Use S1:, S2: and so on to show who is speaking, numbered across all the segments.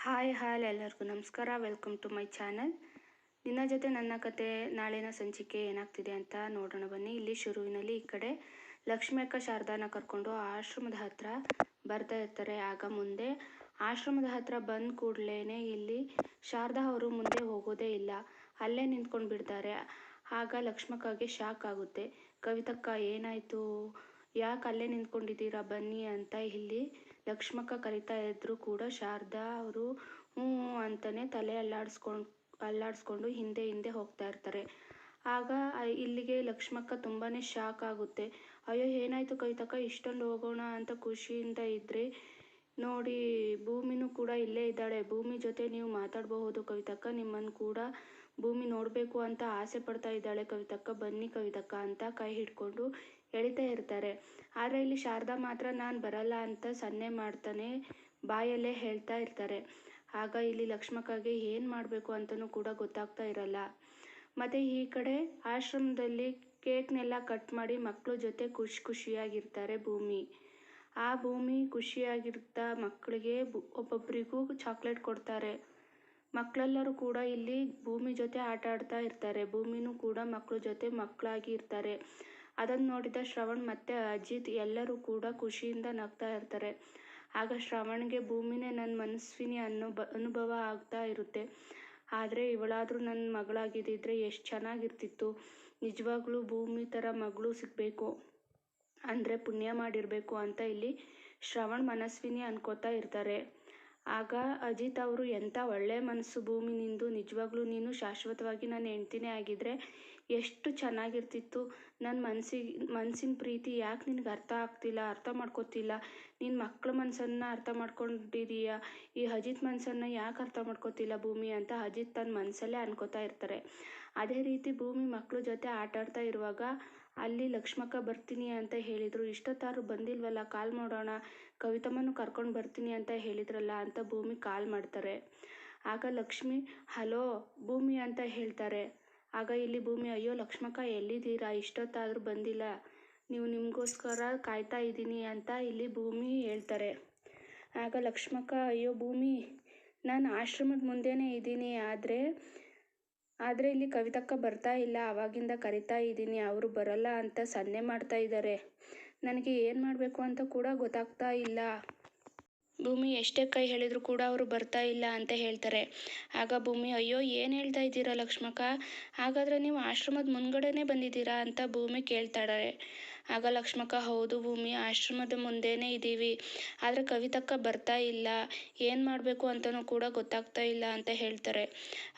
S1: Hi ಎಲ್ಲರಿಗೂ ನಮಸ್ಕಾರ. Welcome to my channel. ನಿನ್ನ ಜೊತೆ ನನ್ನ ಕತೆ ನಾಳಿನ ಸಂಚಿಕೆ ಏನಾಗ್ತಿದೆ ಅಂತ ನೋಡೋಣ ಬನ್ನಿ. ಇಲ್ಲಿ ಶುರುವಿನಲ್ಲಿ ಈ ಕಡೆ ಲಕ್ಷ್ಮಿ ಅಕ್ಕ ಶಾರದಾನ ಕರ್ಕೊಂಡು ಆಶ್ರಮದ ಹತ್ರ ಬರ್ತಾ ಇರ್ತಾರೆ. ಆಗ ಮುಂದೆ ಆಶ್ರಮದ ಹತ್ರ ಬಂದ ಕೂಡಲೇ ಇಲ್ಲಿ ಶಾರದಾ ಅವರು ಮುಂದೆ ಹೋಗೋದೇ ಇಲ್ಲ, ಅಲ್ಲೇ ನಿಂತ್ಕೊಂಡು ಬಿಡ್ತಾರೆ. ಆಗ ಲಕ್ಷ್ಮಕ್ಕಗೆ ಶಾಕ್ ಆಗುತ್ತೆ. ಕವಿತಕ್ಕ ಏನಾಯಿತು, ಯಾಕೆ ಅಲ್ಲೇ ನಿಂತ್ಕೊಂಡಿದ್ದೀರಾ ಬನ್ನಿ ಅಂತ ಇಲ್ಲಿ ಲಕ್ಷ್ಮಕ್ಕ ಕರಿತಾ ಇದ್ರು ಕೂಡ ಶಾರದಾ ಅವರು ಹ್ಞೂ ಅಂತಲೇ ತಲೆ ಅಲ್ಲಾಡಿಸ್ಕೊಂಡು ಹಿಂದೆ ಹಿಂದೆ ಹೋಗ್ತಾ ಇರ್ತಾರೆ. ಆಗ ಇಲ್ಲಿಗೆ ಲಕ್ಷ್ಮಕ್ಕ ತುಂಬಾ ಶಾಕ್ ಆಗುತ್ತೆ. ಅಯ್ಯೋ ಏನಾಯಿತು ಕವಿತಕ್ಕ, ಇಷ್ಟೊಂದು ಹೋಗೋಣ ಅಂತ ಖುಷಿಯಿಂದ ಇದ್ದರೆ ನೋಡಿ ಭೂಮಿನೂ ಕೂಡ ಇಲ್ಲೇ ಇದ್ದಾಳೆ. ಭೂಮಿ ಜೊತೆ ನೀವು ಮಾತಾಡಬಹುದು ಕವಿತಕ್ಕ, ನಿಮ್ಮನ್ನು ಕೂಡ ಭೂಮಿ ನೋಡಬೇಕು ಅಂತ ಆಸೆ ಪಡ್ತಾ ಇದ್ದಾಳೆ ಕವಿತಕ್ಕ, ಬನ್ನಿ ಕವಿತಕ್ಕ ಅಂತ ಕೈ ಹಿಡ್ಕೊಂಡು ಎಳಿತಾ ಇರ್ತಾರೆ. ಆದರೆ ಇಲ್ಲಿ ಶಾರದಾ ಮಾತ್ರ ನಾನು ಬರಲ್ಲ ಅಂತ ಸನ್ನೆ ಮಾಡ್ತಾನೆ ಬಾಯಲ್ಲೇ ಹೇಳ್ತಾ ಇರ್ತಾರೆ. ಆಗ ಇಲ್ಲಿ ಲಕ್ಷ್ಮಕ್ಕಗೆ ಏನು ಮಾಡಬೇಕು ಅಂತಲೂ ಕೂಡ ಗೊತ್ತಾಗ್ತಾ ಇರಲ್ಲ. ಮತ್ತು ಈ ಕಡೆ ಆಶ್ರಮದಲ್ಲಿ ಕೇಕ್ನೆಲ್ಲ ಕಟ್ ಮಾಡಿ ಮಕ್ಕಳ ಜೊತೆ ಖುಷಿಯಾಗಿರ್ತಾರೆ ಭೂಮಿ. ಆ ಭೂಮಿ ಖುಷಿಯಾಗಿರ್ತಾ ಮಕ್ಕಳಿಗೆ ಒಬ್ಬೊಬ್ಬರಿಗೂ ಚಾಕ್ಲೇಟ್ ಕೊಡ್ತಾರೆ. ಮಕ್ಕಳೆಲ್ಲರೂ ಕೂಡ ಇಲ್ಲಿ ಭೂಮಿ ಜೊತೆ ಆಟ ಆಡ್ತಾ ಇರ್ತಾರೆ. ಭೂಮಿನೂ ಕೂಡ ಮಕ್ಕಳ ಜೊತೆ ಮಕ್ಕಳಾಗಿ ಇರ್ತಾರೆ. ಅದನ್ನು ನೋಡಿದ ಶ್ರವಣ್ ಮತ್ತು ಅಜಿತ್ ಎಲ್ಲರೂ ಕೂಡ ಖುಷಿಯಿಂದ ನಗ್ತಾ ಇರ್ತಾರೆ. ಆಗ ಶ್ರವಣ್ಗೆ ಭೂಮಿನೇ ನನ್ನ ಮನಸ್ವಿನಿ ಅನುಭವ ಆಗ್ತಾ ಇರುತ್ತೆ. ಆದರೆ ಇವಳಾದರೂ ನನ್ನ ಮಗಳಾಗಿದ್ದಿದ್ರೆ ಎಷ್ಟು ಚೆನ್ನಾಗಿರ್ತಿತ್ತು. ನಿಜವಾಗ್ಲೂ ಭೂಮಿ ಥರ ಮಗಳು ಸಿಗಬೇಕು ಅಂದರೆ ಪುಣ್ಯ ಮಾಡಿರಬೇಕು ಅಂತ ಇಲ್ಲಿ ಶ್ರವಣ್ ಮನಸ್ವಿನಿ ಅನ್ಕೋತಾ ಇರ್ತಾರೆ. ಆಗ ಅಜಿತ್ ಅವರು ಎಂಥ ಒಳ್ಳೆ ಮನಸ್ಸು ಭೂಮಿ ನಿಂದು, ನಿಜವಾಗ್ಲೂ ನೀನು ಶಾಶ್ವತವಾಗಿ ನನ್ನ ಹೆಂಡ್ತಿನೇ ಆಗಿದ್ದರೆ ಎಷ್ಟು ಚೆನ್ನಾಗಿರ್ತಿತ್ತು. ನನ್ನ ಮನಸ್ಸಿನ ಪ್ರೀತಿ ಯಾಕೆ ನಿನಗೆ ಅರ್ಥ ಮಾಡ್ಕೋತಿಲ್ಲ. ನಿನ್ನ ಮಕ್ಕಳ ಮನಸ್ಸನ್ನು ಅರ್ಥ ಮಾಡ್ಕೊಂಡಿದೀಯಾ, ಈ ಅಜಿತ್ ಮನಸ್ಸನ್ನು ಯಾಕೆ ಅರ್ಥ ಮಾಡ್ಕೋತಿಲ್ಲ ಭೂಮಿ ಅಂತ ಅಜಿತ್ ತನ್ನ ಮನಸ್ಸಲ್ಲೇ ಅನ್ಕೋತಾ ಇರ್ತಾರೆ. ಅದೇ ರೀತಿ ಭೂಮಿ ಮಕ್ಕಳ ಜೊತೆ ಆಟ ಆಡ್ತಾ ಇರುವಾಗ ಅಲ್ಲಿ ಲಕ್ಷ್ಮಕ್ಕ ಬರ್ತೀನಿ ಅಂತ ಹೇಳಿದರು. ಇಷ್ಟೊತ್ತಾರು ಬಂದಿಲ್ವಲ್ಲ, ಕಾಲ್ ಮಾಡೋಣ, ಕವಿತಮ್ಮನೂ ಕರ್ಕೊಂಡು ಬರ್ತೀನಿ ಅಂತ ಹೇಳಿದ್ರಲ್ಲ ಅಂತ ಭೂಮಿ ಕಾಲ್ ಮಾಡ್ತಾರೆ. ಆಗ ಲಕ್ಷ್ಮಿ ಹಲೋ ಭೂಮಿ ಅಂತ ಹೇಳ್ತಾರೆ. ಆಗ ಇಲ್ಲಿ ಭೂಮಿ ಅಯ್ಯೋ ಲಕ್ಷ್ಮಕ್ಕ ಎಲ್ಲಿದ್ದೀರಾ, ಇಷ್ಟೊತ್ತಾದರೂ ಬಂದಿಲ್ಲ, ನಿಮಗೋಸ್ಕರ ಕಾಯ್ತಾ ಇದ್ದೀನಿ ಅಂತ ಇಲ್ಲಿ ಭೂಮಿ ಹೇಳ್ತಾರೆ. ಆಗ ಲಕ್ಷ್ಮಕ್ಕ ಅಯ್ಯೋ ಭೂಮಿ ನಾನು ಆಶ್ರಮದ ಮುಂದೆನೇ ಇದ್ದೀನಿ, ಆದರೆ ಇಲ್ಲಿ ಕವಿತಕ್ಕ ಬರ್ತಾ ಇಲ್ಲ, ಆವಾಗಿಂದ ಕರಿತಾ ಇದ್ದೀನಿ, ಅವರು ಬರಲ್ಲ ಅಂತ ಸನ್ನೆ ಮಾಡ್ತಾ ಇದ್ದಾರೆ, ನನಗೆ ಏನು ಮಾಡಬೇಕು ಅಂತ ಕೂಡ ಗೊತ್ತಾಗ್ತಾ ಇಲ್ಲ. ಭೂಮಿ ಎಷ್ಟೇ ಕೈ ಹೇಳಿದ್ರು ಕೂಡ ಅವರು ಬರ್ತಾ ಇಲ್ಲ ಅಂತ ಹೇಳ್ತಾರೆ. ಆಗ ಭೂಮಿ ಅಯ್ಯೋ ಏನು ಹೇಳ್ತಾ ಇದ್ದೀರಾ ಲಕ್ಷ್ಮಕ್ಕ, ಹಾಗಾದರೆ ನೀವು ಆಶ್ರಮದ ಮುಂದ್ಗಡೆನೇ ಬಂದಿದ್ದೀರಾ ಅಂತ ಭೂಮಿ ಕೇಳ್ತಾಳೆ. ಆಗ ಲಕ್ಷ್ಮಕ್ಕ ಹೌದು ಭೂಮಿ, ಆಶ್ರಮದ ಮುಂದೆನೇ ಇದ್ದೀವಿ, ಆದರೆ ಕವಿತಕ್ಕ ಬರ್ತಾ ಇಲ್ಲ, ಏನು ಮಾಡಬೇಕು ಅಂತಲೂ ಕೂಡ ಗೊತ್ತಾಗ್ತಾ ಇಲ್ಲ ಅಂತ ಹೇಳ್ತಾರೆ.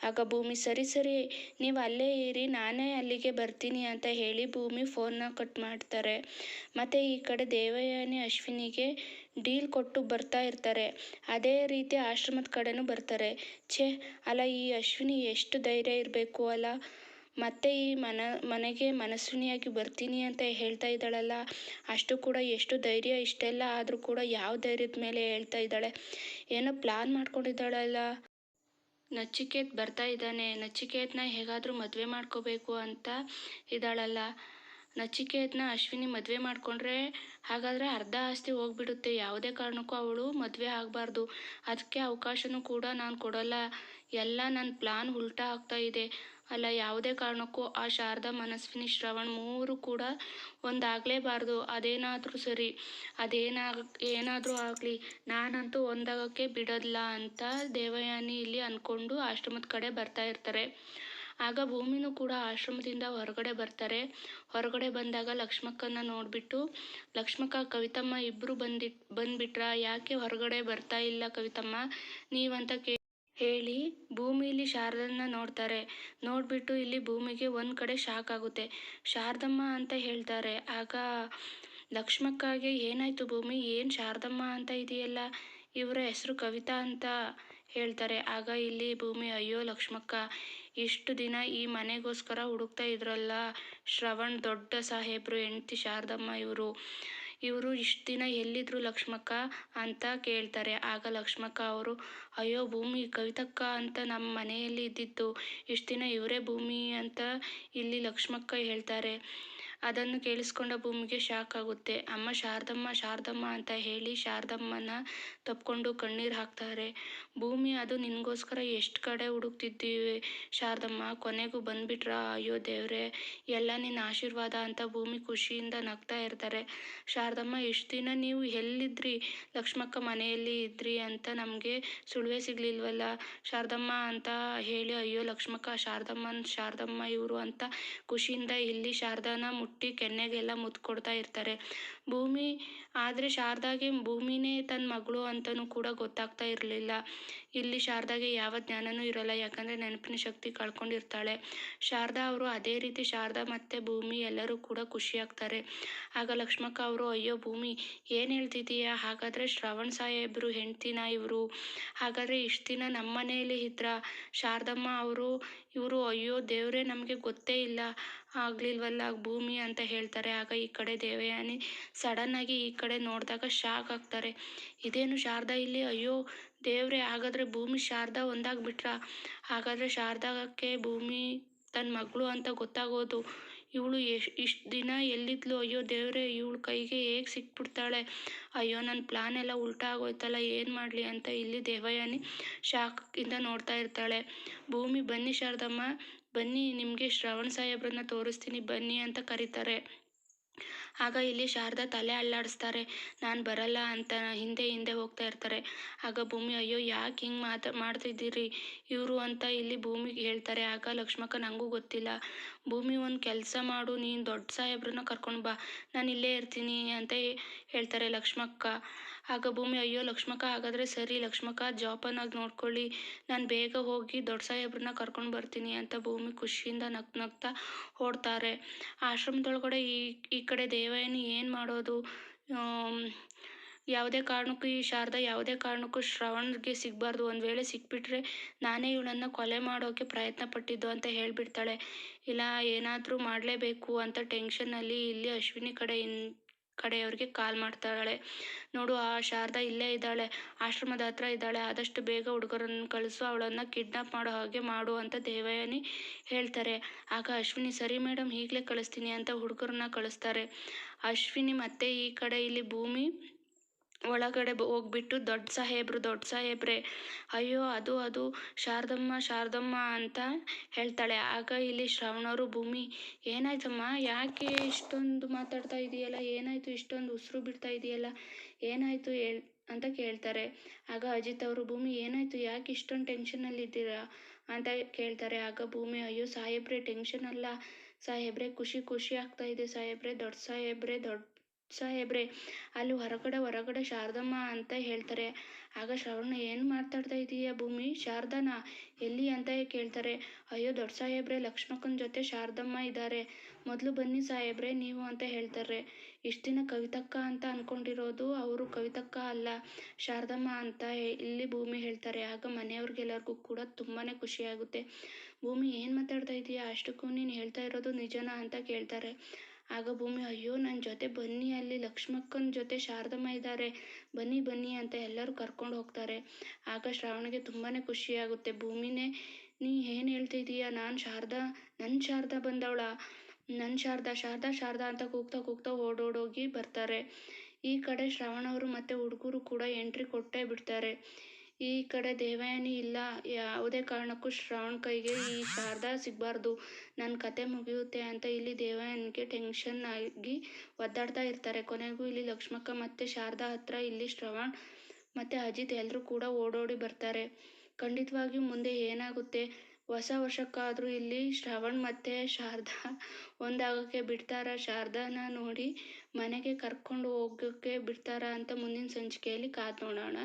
S1: ಆಗ ಭೂಮಿ ಸರಿ ನೀವು ಅಲ್ಲೇ ಇರಿ, ನಾನೇ ಅಲ್ಲಿಗೆ ಬರ್ತೀನಿ ಅಂತ ಹೇಳಿ ಭೂಮಿ ಫೋನ್ನ ಕಟ್ ಮಾಡ್ತಾರೆ. ಮತ್ತು ಈ ಕಡೆ ದೇವಯಾನಿ ಅಶ್ವಿನಿಗೆ ಡೀಲ್ ಕೊಟ್ಟು ಬರ್ತಾ ಇರ್ತಾರೆ. ಅದೇ ರೀತಿ ಆಶ್ರಮದ ಕಡೆನೂ ಬರ್ತಾರೆ. ಅಲ್ಲ ಈ ಅಶ್ವಿನಿ ಎಷ್ಟು ಧೈರ್ಯ ಇರಬೇಕು ಅಲ್ಲ, ಮತ್ತೆ ಈ ಮನೆಗೆ ಮನಸ್ವಿನಿಯಾಗಿ ಬರ್ತೀನಿ ಅಂತ ಹೇಳ್ತಾ ಇದ್ದಾಳಲ್ಲ, ಅಷ್ಟು ಕೂಡ ಎಷ್ಟು ಧೈರ್ಯ, ಇಷ್ಟೆಲ್ಲ ಆದರೂ ಕೂಡ ಯಾವ ಧೈರ್ಯದ ಮೇಲೆ ಹೇಳ್ತಾ ಇದ್ದಾಳೆ, ಏನೋ ಪ್ಲಾನ್ ಮಾಡ್ಕೊಂಡಿದ್ದಾಳಲ್ಲ. ನಚಿಕೇತ್ ಬರ್ತಾ ಇದ್ದಾನೆ, ನಚಿಕೇತ್ನ ಹೇಗಾದರೂ ಮದುವೆ ಮಾಡ್ಕೋಬೇಕು ಅಂತ ಇದ್ದಾಳಲ್ಲ, ನಚಿಕೇತ್ನ ಅಶ್ವಿನಿ ಮದುವೆ ಮಾಡಿಕೊಂಡ್ರೆ ಹಾಗಾದರೆ ಅರ್ಧ ಆಸ್ತಿ ಹೋಗ್ಬಿಡುತ್ತೆ, ಯಾವುದೇ ಕಾರಣಕ್ಕೂ ಅವಳು ಮದುವೆ ಆಗಬಾರ್ದು, ಅದಕ್ಕೆ ಅವಕಾಶನೂ ಕೂಡ ನಾನು ಕೊಡಲ್ಲ, ಎಲ್ಲ ನನ್ನ ಪ್ಲಾನ್ ಉಲ್ಟಾ ಆಗ್ತಾ ಇದೆ. ಅಲ್ಲ ಯಾವುದೇ ಕಾರಣಕ್ಕೂ ಆ ಶಾರದಾ ಮನಸ್ವಿನಿ ಶ್ರವಣ್ ಮೂರು ಕೂಡ ಒಂದಾಗಲೇಬಾರ್ದು, ಅದೇನಾದರೂ ಸರಿ, ಏನಾದರೂ ಆಗಲಿ, ನಾನಂತೂ ಒಂದಾಗಕ್ಕೆ ಬಿಡೋಲ್ಲ ಅಂತ ದೇವಯಾನಿ ಇಲ್ಲಿ ಅಂದ್ಕೊಂಡು ಆಶ್ರಮದ ಕಡೆ ಬರ್ತಾ ಇರ್ತಾರೆ. ಆಗ ಭೂಮಿನೂ ಕೂಡ ಆಶ್ರಮದಿಂದ ಹೊರಗಡೆ ಬರ್ತಾರೆ. ಹೊರಗಡೆ ಬಂದಾಗ ಲಕ್ಷ್ಮಕ್ಕನ ನೋಡಿಬಿಟ್ಟು ಲಕ್ಷ್ಮಕ್ಕ ಕವಿತಮ್ಮ ಇಬ್ಬರು ಬಂದ್ಬಿಟ್ರಾ, ಯಾಕೆ ಹೊರಗಡೆ ಬರ್ತಾ ಇಲ್ಲ ಕವಿತಮ್ಮ ನೀವಂತ ಹೇಳಿ ಭೂಮಿಲಿ ಶಾರದನ್ನ ನೋಡ್ತಾರೆ. ನೋಡಿಬಿಟ್ಟು ಇಲ್ಲಿ ಭೂಮಿಗೆ ಒಂದು ಕಡೆ ಶಾಕ್ ಆಗುತ್ತೆ. ಶಾರದಮ್ಮ ಅಂತ ಹೇಳ್ತಾರೆ. ಆಗ ಲಕ್ಷ್ಮಕ್ಕಗೆ ಏನಾಯಿತು ಭೂಮಿ, ಏನು ಶಾರದಮ್ಮ ಅಂತ ಇದೆಯಲ್ಲ, ಇವರ ಹೆಸರು ಕವಿತಾ ಅಂತ ಹೇಳ್ತಾರೆ. ಆಗ ಇಲ್ಲಿ ಭೂಮಿ ಅಯ್ಯೋ ಲಕ್ಷ್ಮಕ್ಕ, ಇಷ್ಟು ದಿನ ಈ ಮನೆಗೋಸ್ಕರ ಹುಡುಕ್ತಾ ಇದ್ರಲ್ಲ ಶ್ರವಣ್ ದೊಡ್ಡ ಸಾಹೇಬ್ರು ಹೆಂಡ್ತಿ ಶಾರದಮ್ಮ, ಇವರು ಇಷ್ಟು ದಿನ ಎಲ್ಲಿದ್ರು ಲಕ್ಷ್ಮಕ್ಕ ಅಂತ ಕೇಳ್ತಾರೆ. ಆಗ ಲಕ್ಷ್ಮಕ್ಕ ಅವರು ಅಯ್ಯೋ ಭೂಮಿ, ಕವಿತಕ್ಕ ಅಂತ ನಮ್ಮ ಮನೆಯಲ್ಲಿ ಇದ್ದಿದ್ದು, ಇಷ್ಟು ದಿನ ಇವರೇ ಭೂಮಿ ಅಂತ ಇಲ್ಲಿ ಲಕ್ಷ್ಮಕ್ಕ ಹೇಳ್ತಾರೆ. ಅದನ್ನು ಕೇಳಿಸ್ಕೊಂಡ ಭೂಮಿಗೆ ಶಾಕ್ ಆಗುತ್ತೆ. ಅಮ್ಮ ಶಾರದಮ್ಮ ಶಾರದಮ್ಮ ಅಂತ ಹೇಳಿ ಶಾರದಮ್ಮನ ತಪ್ಕೊಂಡು ಕಣ್ಣೀರು ಹಾಕ್ತಾರೆ. ಭೂಮಿ, ಅದು ನಿನಗೋಸ್ಕರ ಎಷ್ಟು ಕಡೆ ಹುಡುಕ್ತಿದ್ದೀವಿ ಶಾರದಮ್ಮ, ಕೊನೆಗೂ ಬಂದ್ಬಿಟ್ರ, ಅಯ್ಯೋ ದೇವ್ರೆ, ಎಲ್ಲ ನಿನ್ನ ಆಶೀರ್ವಾದ ಅಂತ ಭೂಮಿ ಖುಷಿಯಿಂದ ನಗ್ತಾ ಇರ್ತಾರೆ. ಶಾರದಮ್ಮ, ಇಷ್ಟು ದಿನ ನೀವು ಎಲ್ಲಿದ್ರಿ? ಲಕ್ಷ್ಮಕ್ಕ ಮನೆಯಲ್ಲಿ ಇದ್ರಿ ಅಂತ ನಮಗೆ ಸುಳಿವೇ ಸಿಗ್ಲಿಲ್ವಲ್ಲ ಶಾರದಮ್ಮ ಅಂತ ಹೇಳಿ, ಅಯ್ಯೋ ಲಕ್ಷ್ಮಕ್ಕ, ಶಾರದಮ್ಮ ಇವರು ಅಂತ ಖುಷಿಯಿಂದ ಇಲ್ಲಿ ಶಾರದಾನ ಮುಟ್ಟಿ ಕೆನ್ನೆಗೆಲ್ಲ ಮುತ್ತು ಕೊಡ್ತಾ ಇರ್ತಾರೆ. ಭೂಮಿ, ಆದರೆ ಶಾರದಾಗೆ ಭೂಮಿನೇ ತನ್ನ ಮಗಳು ಅಂತಲೂ ಕೂಡ ಗೊತ್ತಾಗ್ತಾ ಇರಲಿಲ್ಲ. ಇಲ್ಲಿ ಶಾರದಾಗೆ ಯಾವ ಜ್ಞಾನನೂ ಇರೋಲ್ಲ, ಯಾಕಂದರೆ ನೆನಪಿನ ಶಕ್ತಿ ಕಳ್ಕೊಂಡಿರ್ತಾಳೆ. ಶಾರದಾ ಅವರು ಅದೇ ರೀತಿ ಶಾರದಾ ಮತ್ತು ಭೂಮಿ ಎಲ್ಲರೂ ಕೂಡ ಖುಷಿಯಾಗ್ತಾರೆ. ಆಗ ಲಕ್ಷ್ಮಕ್ಕ ಅವರು, ಅಯ್ಯೋ ಭೂಮಿ, ಏನು ಹೇಳ್ತಿದ್ದೀಯಾ? ಹಾಗಾದರೆ ಶ್ರವಣ್ ಸಾಹೇಬ್ರು ಹೆಂಡ್ತಿನ ಇವರು? ಹಾಗಾದರೆ ಇಷ್ಟು ದಿನ ನಮ್ಮ ಮನೆಯಲ್ಲಿ ಇದ್ರ ಶಾರದಮ್ಮ ಇವರು? ಅಯ್ಯೋ ದೇವರೇ, ನಮಗೆ ಗೊತ್ತೇ ಇಲ್ಲ ಆಗ್ಲಿಲ್ವಲ್ಲ ಭೂಮಿ ಅಂತ ಹೇಳ್ತಾರೆ. ಆಗ ಈ ಕಡೆ ದೇವಯಾನಿ ಸಡನ್ನಾಗಿ ಈ ಕಡೆ ನೋಡಿದಾಗ ಶಾಕ್ ಆಗ್ತಾರೆ. ಇದೇನು ಶಾರದಾ ಇಲ್ಲಿ? ಅಯ್ಯೋ ದೇವ್ರೆ, ಹಾಗಾದರೆ ಭೂಮಿ ಶಾರದಾ ಒಂದಾಗ್ಬಿಟ್ರ? ಹಾಗಾದರೆ ಶಾರದಾಕ್ಕೆ ಭೂಮಿ ತನ್ನ ಮಗಳು ಅಂತ ಗೊತ್ತಾಗೋದು. ಇವಳು ಇಷ್ಟು ದಿನ ಎಲ್ಲಿದ್ಲು? ಅಯ್ಯೋ ದೇವ್ರೆ, ಇವಳು ಕೈಗೆ ಹೇಗೆ ಸಿಕ್ಬಿಡ್ತಾಳೆ? ಅಯ್ಯೋ, ನನ್ನ ಪ್ಲಾನ್ ಎಲ್ಲ ಉಲ್ಟಾ ಆಗೋಯ್ತಲ್ಲ, ಏನು ಮಾಡಲಿ ಅಂತ ಇಲ್ಲಿ ದೇವಯಾನಿ ಶಾಕಿಂದ ನೋಡ್ತಾ ಇರ್ತಾಳೆ. ಭೂಮಿ, ಬನ್ನಿ ಶಾರದಮ್ಮ, ಬನ್ನಿ, ನಿಮಗೆ ಶ್ರವಣ್ ಸಾಹೇಬ್ರನ್ನ ತೋರಿಸ್ತೀನಿ ಬನ್ನಿ ಅಂತ ಕರೀತಾರೆ. ಆಗ ಇಲ್ಲಿ ಶಾರದಾ ತಲೆ ಅಲ್ಲಾಡಿಸ್ತಾರೆ. ನಾನು ಬರಲ್ಲ ಅಂತ ಹಿಂದೆ ಹೋಗ್ತಾ ಇರ್ತಾರೆ. ಆಗ ಭೂಮಿ, ಅಯ್ಯೋ ಯಾಕೆ ಹಿಂಗೆ ಮಾಡ್ತಿದ್ದೀರಿ ಇವರು ಅಂತ ಇಲ್ಲಿ ಭೂಮಿಗೆ ಹೇಳ್ತಾರೆ. ಆಗ ಲಕ್ಷ್ಮಕ್ಕ, ನನಗೂ ಗೊತ್ತಿಲ್ಲ ಭೂಮಿ, ಒಂದು ಕೆಲಸ ಮಾಡು, ನೀನು ದೊಡ್ಡ ಸಾಹೇಬ್ರನ್ನ ಕರ್ಕೊಂಡು ಬಾ, ನಾನು ಇಲ್ಲೇ ಇರ್ತೀನಿ ಅಂತ ಹೇಳ್ತಾರೆ ಲಕ್ಷ್ಮಕ್ಕ. ಆಗ ಭೂಮಿ, ಅಯ್ಯೋ ಲಕ್ಷ್ಮಕ್ಕ, ಹಾಗಾದರೆ ಸರಿ ಲಕ್ಷ್ಮಕ್ಕ, ಜೋಪಾನಾಗಿ ನೋಡ್ಕೊಳ್ಳಿ, ನಾನು ಬೇಗ ಹೋಗಿ ದೊಡ್ಡ ಸಾಹೇಬ್ರನ್ನ ಕರ್ಕೊಂಡು ಬರ್ತೀನಿ ಅಂತ ಭೂಮಿ ಖುಷಿಯಿಂದ ನಗ್ತಾ ಓಡ್ತಾರೆ. ಆಶ್ರಮದೊಳಗಡೆ ಈ ಕಡೆ ದೇವಯಾನಿ ಏನು ಮಾಡೋದು? ಯಾವುದೇ ಕಾರಣಕ್ಕೂ ಈ ಶಾರದಾ ಯಾವುದೇ ಕಾರಣಕ್ಕೂ ಶ್ರವಣ್ಗೆ ಸಿಗಬಾರ್ದು, ಒಂದು ವೇಳೆ ಸಿಕ್ಬಿಟ್ರೆ ನಾನೇ ಇವಳನ್ನು ಕೊಲೆ ಮಾಡೋಕ್ಕೆ ಪ್ರಯತ್ನ ಪಟ್ಟಿದ್ದು ಅಂತ ಹೇಳಿಬಿಡ್ತಾಳೆ. ಇಲ್ಲ, ಏನಾದರೂ ಮಾಡಲೇಬೇಕು ಅಂತ ಟೆನ್ಷನ್ನಲ್ಲಿ ಇಲ್ಲಿ ಅಶ್ವಿನಿ ಕಡೆಯವ್ರಿಗೆ ಕಾಲ್ ಮಾಡ್ತಾಳೆ. ನೋಡು, ಆ ಶಾರದಾ ಇಲ್ಲೇ ಇದ್ದಾಳೆ, ಆಶ್ರಮದ ಹತ್ರ ಇದ್ದಾಳೆ, ಆದಷ್ಟು ಬೇಗ ಹುಡುಗರನ್ನು ಕಳಿಸು, ಅವಳನ್ನು ಕಿಡ್ನಾಪ್ ಮಾಡೋ ಹಾಗೆ ಮಾಡು ಅಂತ ದೇವಯಾನಿ ಹೇಳ್ತಾರೆ. ಆಗ ಅಶ್ವಿನಿ, ಸರಿ ಮೇಡಮ್, ಈಗಲೇ ಕಳಿಸ್ತೀನಿ ಅಂತ ಹುಡುಗರನ್ನ ಕಳಿಸ್ತಾರೆ. ಅಶ್ವಿನಿ ಮತ್ತೆ ಈ ಕಡೆ ಇಲ್ಲಿ ಭೂಮಿ ಒಳಗಡೆ ಹೋಗ್ಬಿಟ್ಟು ದೊಡ್ಡ ಸಾಹೇಬ್ರೆ, ಅಯ್ಯೋ ಅದು ಶಾರದಮ್ಮ ಅಂತ ಹೇಳ್ತಾಳೆ. ಆಗ ಇಲ್ಲಿ ಶ್ರವಣವರು, ಭೂಮಿ ಏನಾಯ್ತಮ್ಮ, ಯಾಕೆ ಇಷ್ಟೊಂದು ಮಾತಾಡ್ತಾ ಇದೆಯಲ್ಲ, ಏನಾಯಿತು, ಇಷ್ಟೊಂದು ಉಸಿರು ಬಿಡ್ತಾ ಇದೆಯಲ್ಲ, ಏನಾಯಿತು ಅಂತ ಕೇಳ್ತಾರೆ. ಆಗ ಅಜಿತ್ ಅವರು, ಭೂಮಿ ಏನಾಯಿತು, ಯಾಕೆ ಇಷ್ಟೊಂದು ಟೆನ್ಷನ್ನಲ್ಲಿದ್ದೀರಾ ಅಂತ ಕೇಳ್ತಾರೆ. ಆಗ ಭೂಮಿ, ಅಯ್ಯೋ ಸಾಹೇಬ್ರೆ, ಟೆನ್ಷನ್ ಅಲ್ಲ ಸಾಹೇಬ್ರೆ, ಖುಷಿ ಆಗ್ತಾ ಇದೆ ಸಾಹೇಬ್ರೆ, ದೊಡ್ಡ ಸಾಹೇಬ್ರೆ ಅಲ್ಲಿ ಹೊರಗಡೆ ಶಾರದಮ್ಮ ಅಂತ ಹೇಳ್ತಾರೆ. ಆಗ ಶ್ರವಣ, ಏನು ಮಾತಾಡ್ತಾ ಇದೀಯಾ ಭೂಮಿ, ಶಾರದಾನಾ ಎಲ್ಲಿ ಅಂತ ಕೇಳ್ತಾರೆ. ಅಯ್ಯೋ ದೊಡ್ಡ ಸಾಹೇಬ್ರೆ, ಲಕ್ಷ್ಮಕ್ಕನ ಜೊತೆ ಶಾರದಮ್ಮ ಇದ್ದಾರೆ, ಮೊದಲು ಬನ್ನಿ ಸಾಹೇಬ್ರೆ ನೀವು ಅಂತ ಹೇಳ್ತಾರೆ. ಇಷ್ಟು ದಿನ ಕವಿತಕ್ಕ ಅಂತ ಅಂದ್ಕೊಂಡಿರೋದು ಅವರು ಕವಿತಕ್ಕ ಅಲ್ಲ, ಶಾರದಮ್ಮ ಅಂತ ಇಲ್ಲಿ ಭೂಮಿ ಹೇಳ್ತಾರೆ. ಆಗ ಮನೆಯವ್ರಿಗೆಲ್ಲರಿಗೂ ಕೂಡ ತುಂಬಾ ಖುಷಿಯಾಗುತ್ತೆ. ಭೂಮಿ, ಏನು ಮಾತಾಡ್ತಾ ಇದೀಯಾ, ಅಷ್ಟಕ್ಕೂ ನೀನು ಹೇಳ್ತಾ ಇರೋದು ನಿಜನಾ ಅಂತ ಕೇಳ್ತಾರೆ. ಆಗ ಭೂಮಿ, ಅಯ್ಯೋ ನನ್ನ ಜೊತೆ ಬನ್ನಿ, ಅಲ್ಲಿ ಲಕ್ಷ್ಮಕ್ಕನ ಜೊತೆ ಶಾರದಮ್ಮ ಇದ್ದಾರೆ, ಬನ್ನಿ ಅಂತ ಎಲ್ಲರೂ ಕರ್ಕೊಂಡು ಹೋಗ್ತಾರೆ. ಆಗ ಶ್ರಾವಣಿಗೆ ತುಂಬಾ ಖುಷಿಯಾಗುತ್ತೆ. ಭೂಮಿನೇ, ನೀ ಏನು ಹೇಳ್ತಿದ್ದೀಯಾ, ನನ್ನ ಶಾರದಾ ಬಂದವಳ, ನನ್ನ ಶಾರದಾ ಅಂತ ಕೂಗ್ತಾ ಓಡೋಡೋಗಿ ಬರ್ತಾರೆ. ಈ ಕಡೆ ಶ್ರವಣವರು ಮತ್ತು ಹುಡುಗರು ಕೂಡ ಎಂಟ್ರಿ ಕೊಟ್ಟೇ ಬಿಡ್ತಾರೆ. ಈ ಕಡೆ ದೇವಯಾನಿ, ಇಲ್ಲ, ಯಾವುದೇ ಕಾರಣಕ್ಕೂ ಶ್ರವಣ್ ಕೈಗೆ ಈ ಶಾರದಾ ಸಿಗಬಾರ್ದು, ನನ್ನ ಕತೆ ಮುಗಿಯುತ್ತೆ ಅಂತ ಇಲ್ಲಿ ದೇವಯಾನಿಗೆ ಟೆನ್ಷನ್ ಆಗಿ ಒದ್ದಾಡ್ತಾ ಇರ್ತಾರೆ. ಕೊನೆಗೂ ಇಲ್ಲಿ ಲಕ್ಷ್ಮಕ್ಕ ಮತ್ತು ಶಾರದಾ ಹತ್ರ ಇಲ್ಲಿ ಶ್ರವಣ್ ಮತ್ತು ಅಜಿತ್ ಎಲ್ಲರೂ ಕೂಡ ಓಡೋಡಿ ಬರ್ತಾರೆ. ಖಂಡಿತವಾಗಿಯೂ ಮುಂದೆ ಏನಾಗುತ್ತೆ, ಹೊಸ ವರ್ಷಕ್ಕಾದರೂ ಇಲ್ಲಿ ಶ್ರವಣ್ ಮತ್ತು ಶಾರದಾ ಒಂದಾಗೋಕ್ಕೆ ಬಿಡ್ತಾರಾ, ಶಾರದಾನ ನೋಡಿ ಮನೆಗೆ ಕರ್ಕೊಂಡು ಹೋಗೋಕ್ಕೆ ಬಿಡ್ತಾರಾ ಅಂತ ಮುಂದಿನ ಸಂಚಿಕೆಯಲ್ಲಿ ಕಾದು ನೋಡೋಣ.